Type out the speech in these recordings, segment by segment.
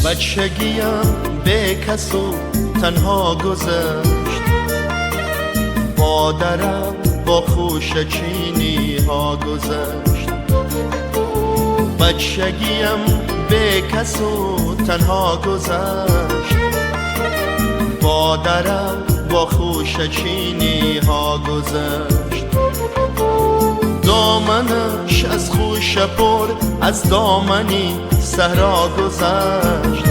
بچگیم به کس و تنها گذشت، مادرم با خوشه چینی ها گذشت. بچگیم به کس و تنها گذشت، مادرم با خوشه چینی ها گذشت. دامنش از خوشه پر از دامنی صحرا گذشت،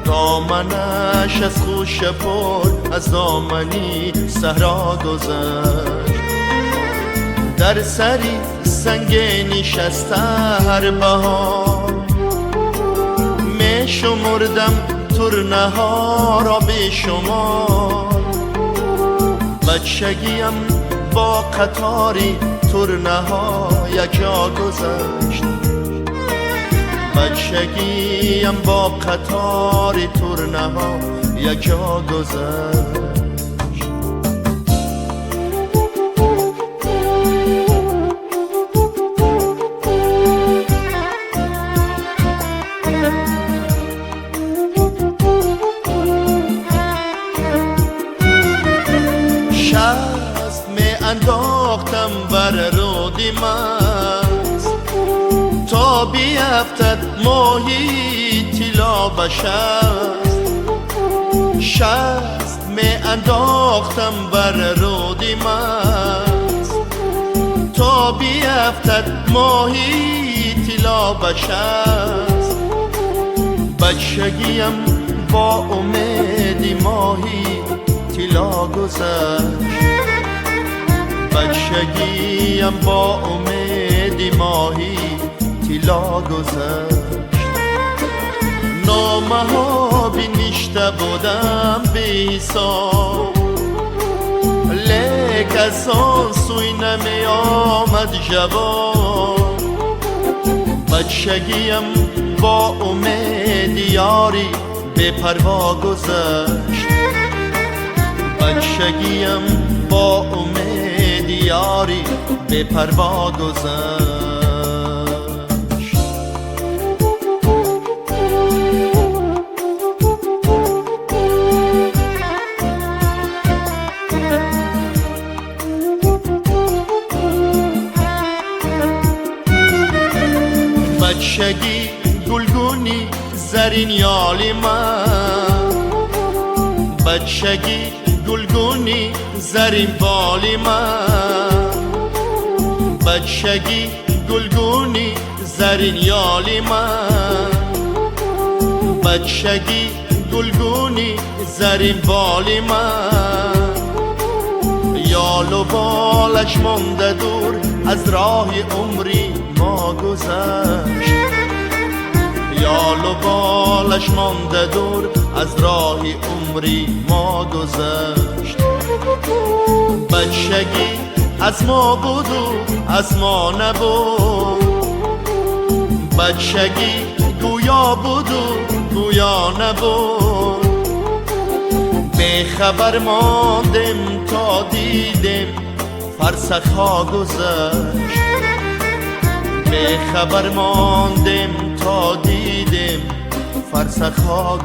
دامنش از خوشه پر از دامنی صحرا گذشت. در سری سنگ نشسته هر بهار، می شمردم ترنه ها را به شمار. بچگیم با قطاری ترنه ها یک جا گذشت، بچگیم با قطاری ترنه ها یک جا گذشت. شست می انداختم بر رودی مست، تا بیفتد ماهی طلا به شست. شست می انداختم بر رودی مست، تا بیفتد ماهی طلا به شست. بچگیم با امیدی ماهی طلا گذشت، بچگیم با امیدی ماهی طلا گذشت. نامه ها بنوشته بودم به حساب، لیک از آن سوی نمی آمد جواب. بچگیم با امید یاری به پروا گذشت، بچگیم با امید یاری به پروا گذشت. بچگی گلگونی زرین یالی من، بچگی گلگونی زرین بالی من. بچگی گلگونی زرین یالی من، بچگی گلگونی زرین بالی من. یال و بالش مانده دور از راه عمری ما گذشت، یال و بالش مانده دور از راه عمری ما گذشت. بچگی از ما بود و از ما نبود، بچگی گویا بود و گویا نبود. به خبر ماندیم تا دیدیم فرسخ ها گذشت، به خبر ماندیم تا دیدیم فرسخ ها